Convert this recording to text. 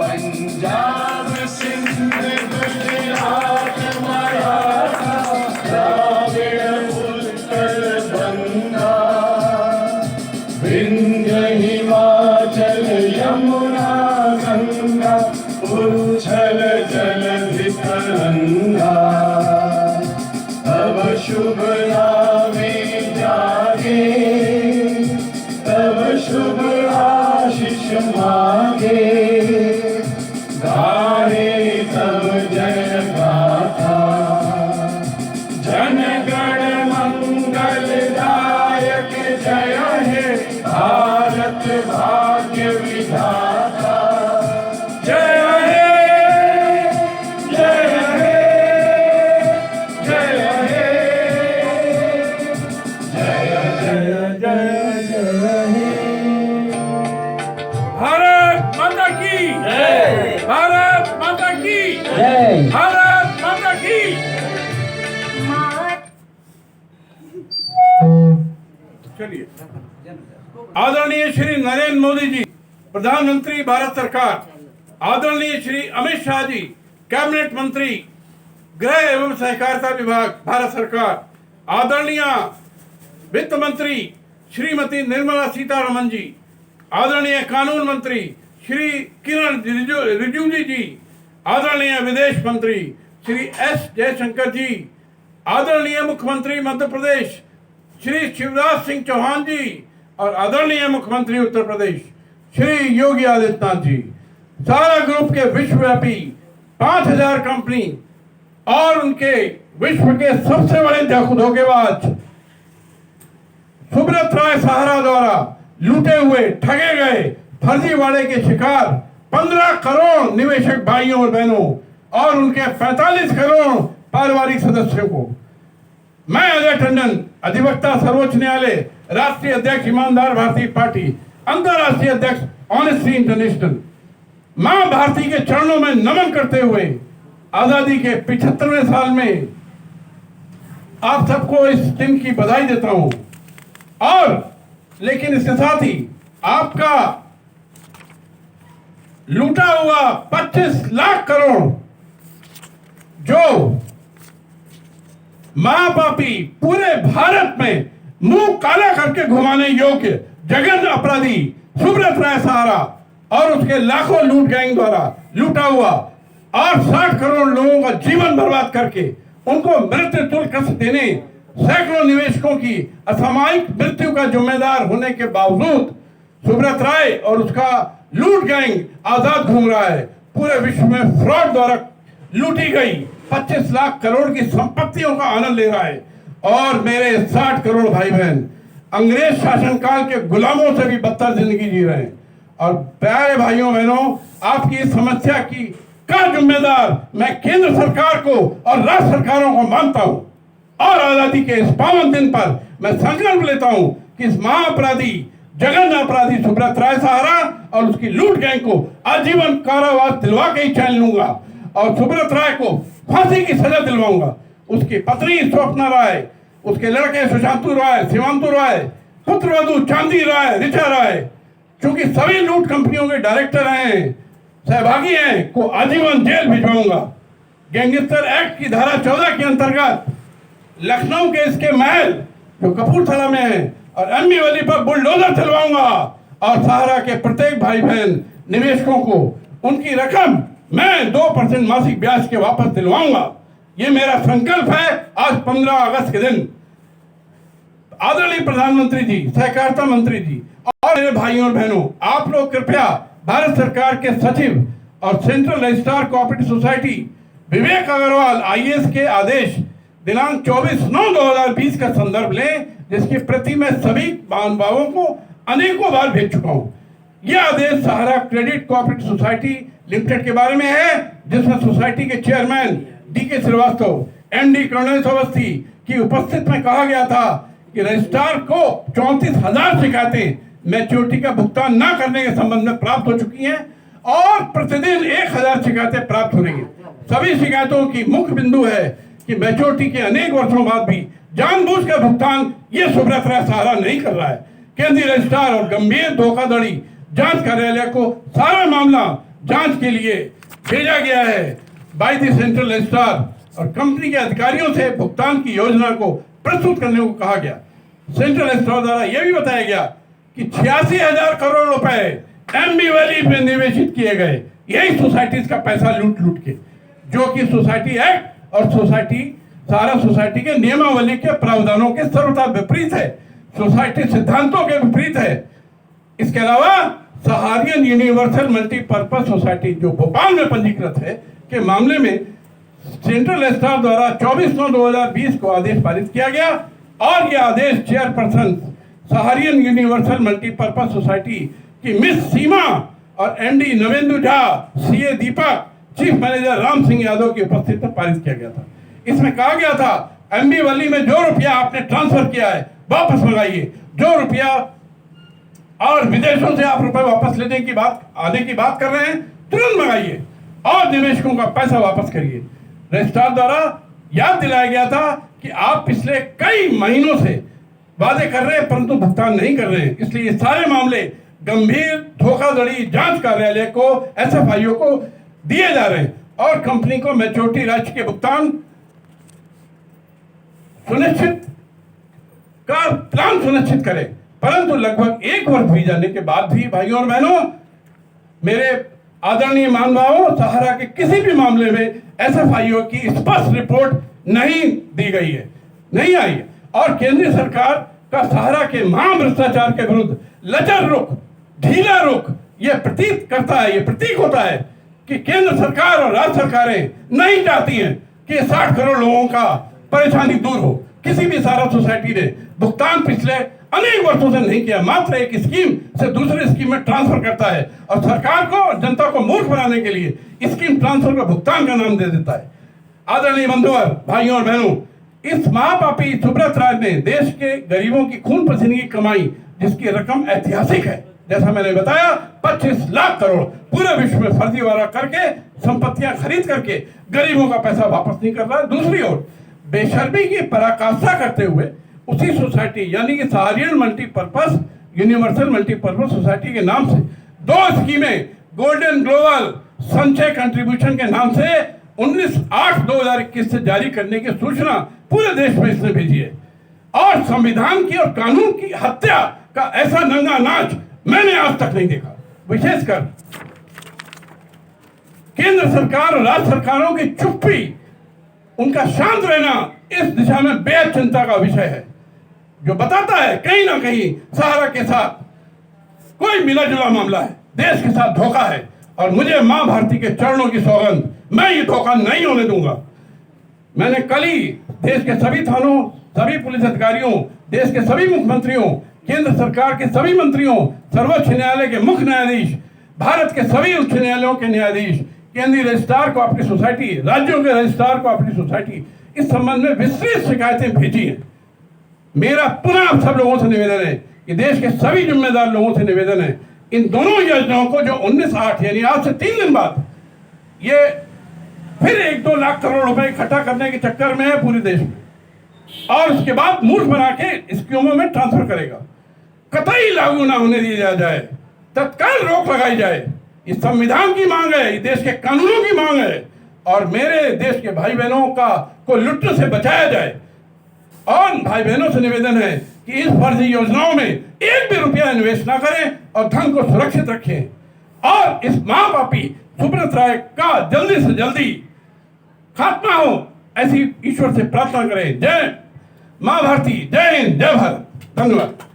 पंजाब सिंध गुजरात मराठा द्राविड़ उत्कल गंगा विंध्य हिमाचल यमुना गंगा उच्छल जलधि तरंगा तब शुभ नामे जागे तब शुभ आशीष मांगे गाए तब जय गाथा जन गण मंगल दायक जय हे भारत भाग्य विधाता जय हे जय हे जय हे जय जय जय हे। भारत माता की जय भारत माता की जय भारत माता की चलिए। आदरणीय श्री नरेंद्र मोदी जी प्रधानमंत्री भारत सरकार, आदरणीय श्री अमित शाह जी कैबिनेट मंत्री गृह एवं सहकारिता विभाग भारत सरकार, आदरणीय वित्त मंत्री श्रीमती निर्मला सीतारमण जी, आदरणीय कानून मंत्री श्री किरण रिजिजू जी, आदरणीय विदेश मंत्री श्री एस जयशंकर जी, आदरणीय मुख्यमंत्री मध्य प्रदेश श्री शिवराज सिंह चौहान जी और आदरणीय मुख्यमंत्री उत्तर प्रदेश श्री योगी आदित्यनाथ जी, सारा ग्रुप के विश्वव्यापी 5000 कंपनी और उनके विश्व के सबसे बड़े धोखेबाज सुब्रत राय सहारा द्वारा लूटे हुए ठगे गए फर्जीवाड़े के शिकार 15 करोड़ निवेशक भाइयों और बहनों और उनके 45 करोड़ पारिवारिक सदस्यों को मैं अजय टंडन, अधिवक्ता सर्वोच्च न्यायालय, राष्ट्रीय अध्यक्ष ईमानदार भारतीय पार्टी, अंतर्राष्ट्रीय अध्यक्ष ऑनेस्टी इंटरनेशनल, मां भारती के चरणों में नमन करते हुए आजादी के 75वें साल में आप सबको इस दिन की बधाई देता हूं। और लेकिन इसके साथ ही आपका लूटा हुआ 25 लाख करोड़ जो महापापी पूरे भारत में मुंह काला करके घुमाने योग्य जघन्य अपराधी सुब्रत राय सहारा और उसके लाखों लूट गैंग द्वारा लूटा हुआ और 60 करोड़ लोगों का जीवन बर्बाद करके उनको मृत्यु तुल्य कष्ट देने सैकड़ों निवेशकों की असामयिक मृत्यु का जिम्मेदार होने के बावजूद सुब्रत राय और उसका लूट गैंग आजाद घूम रहा है। पूरे विश्व में फ्रॉड द्वारा लूटी गई 25 लाख करोड़ की संपत्तियों का आनंद ले रहा है और मेरे 60 करोड़ भाई बहन अंग्रेज शासनकाल के गुलामों से भी बदतर जिंदगी जी रहे हैं। और प्यारे भाइयों बहनों, आपकी इस समस्या की का जिम्मेदार मैं केंद्र सरकार को और राज्य सरकारों को मानता हूं और आजादी के इस पावन दिन पर मैं संकल्प लेता हूं कि इस महाअपराधी जघन्य अपराधी सुब्रत राय सहारा और उसकी लूट गैंग को आजीवन कारावास दिलवा के ही चैन लूंगा और सुब्रत राय को फांसी की सजा दिलवाऊंगा। उसकी पत्नी स्वप्ना राय, उसके लड़के सुशांतु राय, शिवांतु राय, पुत्रवधू चांदी राय, ऋचा राय, चूंकि सभी लूट कंपनियों के डायरेक्टर हैं, सहभागी हैं, को आजीवन जेल भिजवाऊंगा। गैंगस्टर एक्ट की धारा 14 के अंतर्गत लखनऊ के इसके महल जो कपूरथला में है और अम्बीवली पर बुलडोजर चलवाऊंगा और सहारा के प्रत्येक भाई बहन निवेशकों को उनकी रकम मैं 2% मासिक ब्याज के वापस दिलवाऊंगा। ये मेरा संकल्प है आज 15 अगस्त के दिन। आदरणीय प्रधानमंत्री जी, सहकारिता मंत्री जी और मेरे भाइयों और बहनों, आप लोग कृपया भारत सरकार के सचिव और सेंट्रल रजिस्ट्रार कोऑपरेटिव सोसाइटी विवेक अग्रवाल IAS के आदेश दिनांक 24/9/2020 का संदर्भ लें, जिसकी प्रति मैं सभी महानुभावों को अनेकों बार भेज चुका हूं। यह आदेश Sahara credit cooperative society limited के बारे में है, जिसमें सोसाइटी के chairman DK Shrivastava, MD Karnesh Awasthi की उपस्थित में कहा गया था कि रजिस्ट्रार को 34,000 शिकायतें मैच्योरिटी का भुगतान न करने के संबंध में प्राप्त हो चुकी हैं और प्रतिदिन 1,000 शिकायतें प्राप्त हो रही हैं। सभी शिकायतों की मुख्य बिंदु है कि मैच्योरिटी के अनेक वर्षों बाद भी जानबूझ कर भुगतान ये सुब्रत राय सहारा नहीं कर रहा है। केंद्रीय रजिस्ट्रार और गंभीर धोखाधड़ी जांच कार्यालय को सारा मामला जांच के लिए भेजा गया है। बाय द सेंट्रल रजिस्ट्रार और कंपनी के अधिकारियों से भुगतान की योजना को प्रस्तुत करने को कहा गया। सेंट्रल रजिस्ट्रार द्वारा यह भी बताया गया कि 86,000 करोड़ रुपए एमबी वैली में निवेशित किए गए, यही सोसाइटीज का पैसा लूट लूट के, जो कि सोसाइटी एक्ट और सहारा सोसाइटी के नियमावली के प्रावधानों के सर्वथा विपरीत है, सोसाइटी सिद्धांतों के विपरीत है। इसके अलावा सहारियन यूनिवर्सल मल्टीपर्पज सोसाइटी जो भोपाल में पंजीकृत है के मामले में सेंट्रल रजिस्ट्रार द्वारा 24/9/2020 को आदेश पारित किया गया और यह आदेश चेयरपर्सन सहारियन यूनिवर्सल मल्टीपर्पज सोसाइटी की मिस सीमा और एमडी नवेंदु झा, सीए दीपक, चीफ मैनेजर राम सिंह यादव की उपस्थिति में पारित किया गया था। इसमें कहा गया था एमबी वैली में जो रुपया आपने ट्रांसफर किया है वापस मंगाइए, जो रुपया और विदेशों से आप रुपए वापस लेने की बात आने की बात कर रहे हैं तुरंत मंगाइए और निवेशकों का पैसा वापस करिए। रजिस्ट्रार द्वारा याद दिलाया गया था कि आप पिछले कई महीनों से वादे कर रहे हैं परंतु भुगतान नहीं कर रहे हैं, इसलिए ये सारे मामले गंभीर धोखाधड़ी जांच कार्यालय को एसएफआईओ को दिए जा रहे हैं और कंपनी को मैच्योरिटी राशि के भुगतान सुनिश्चित का प्लान सुनिश्चित करें। परंतु लगभग 1 वर्ष बीत जाने के बाद भी भाइयों और बहनों, मेरे आदरणीय महानुभावों, सहारा के किसी भी मामले में एसएफआईओ की स्पष्ट रिपोर्ट नहीं दी गई है, नहीं आई है और केंद्रीय सरकार का सहारा के महाभ्रष्टाचार के विरुद्ध लचर रुख, ढीला रुख यह प्रतीत करता है, यह प्रतीक होता है कि केंद्र सरकार और राज्य सरकारें नहीं चाहती हैं कि 60 करोड़ लोगों का परेशानी दूर हो। किसी भी सहारा सोसाइटी ने भुगतान पिछले अनेक वर्षों से नहीं किया, मात्र एक स्कीम से दूसरे स्कीम में ट्रांसफर करता है और सरकार को और जनता को मूर्ख बनाने के लिए स्कीम ट्रांसफर का भुगतान का नाम दे देता है। आदरणीय बंधुवर, भाइयों और बहनों, इस महापापी सुब्रत राय ने देश के गरीबों की खून पसीने की कमाई, जिसकी रकम ऐतिहासिक है, जैसा मैंने बताया 25 लाख करोड़ पूरे विश्व में फर्जीवाड़ा करके संपत्तियां खरीद करके गरीबों का पैसा वापस नहीं कर रहा। दूसरी ओर बेशर्मी की पराकाष्ठा करते हुए उसी सोसाइटी यानी कि सहारियन मल्टीपर्पज यूनिवर्सल मल्टीपर्पज सोसाइटी के नाम से 2 स्कीमें गोल्डन ग्लोबल संचय कंट्रीब्यूशन के नाम से 19/8/2021 से जारी करने की सूचना पूरे देश में इसने भेजी है और संविधान की और कानून की हत्या का ऐसा नंगा नाच मैंने आज तक नहीं देखा। विशेषकर केंद्र सरकार और राज्य सरकारों की चुप्पी, उनका शांत रहना इस दिशा में बेहद चिंता का विषय है, जो बताता है कहीं ना कहीं सहारा के साथ कोई मिला जुला मामला है, देश के साथ धोखा है और मुझे मां भारती के चरणों की सौगंध, मैं ये धोखा नहीं होने दूंगा। मैंने कल ही देश के सभी थानों, सभी पुलिस अधिकारियों, देश के सभी मुख्यमंत्रियों, केंद्र सरकार के सभी मंत्रियों, सर्वोच्च न्यायालय के मुख्य न्यायाधीश, भारत के सभी उच्च न्यायालयों के न्यायाधीश, केंद्रीय रजिस्ट्रार को अपनी सोसाइटी, राज्यों के रजिस्ट्रार को अपनी सोसाइटी, इस संबंध में विस्तृत शिकायतें भेजी हैं। मेरा पुनः आप सब लोगों से निवेदन है कि देश के सभी जिम्मेदार लोगों से निवेदन है, इन दोनों योजनाओं को जो 19/8 यानी आज से 3 दिन बाद ये फिर 1-2 लाख करोड़ रुपए इकट्ठा करने के चक्कर में है पूरे देश में और उसके बाद मूर्ख बना के स्कीमों में ट्रांसफर करेगा, कतई लागू ना होने दिया जाए, तत्काल रोक लगाई जाए। इस संविधान की मांग है, इस देश के कानूनों की मांग है और मेरे देश के भाई बहनों को लुटने से बचाया जाए। और भाई बहनों से निवेदन है कि इस फर्जी योजनाओं में 1 भी रुपया निवेश ना करें और धन को सुरक्षित रखें और इस महापापी सुब्रत राय का जल्दी से जल्दी खात्मा हो, ऐसी ईश्वर से प्रार्थना करें। जय मां भारती, जय हिंद, जय भारत। धन्यवाद।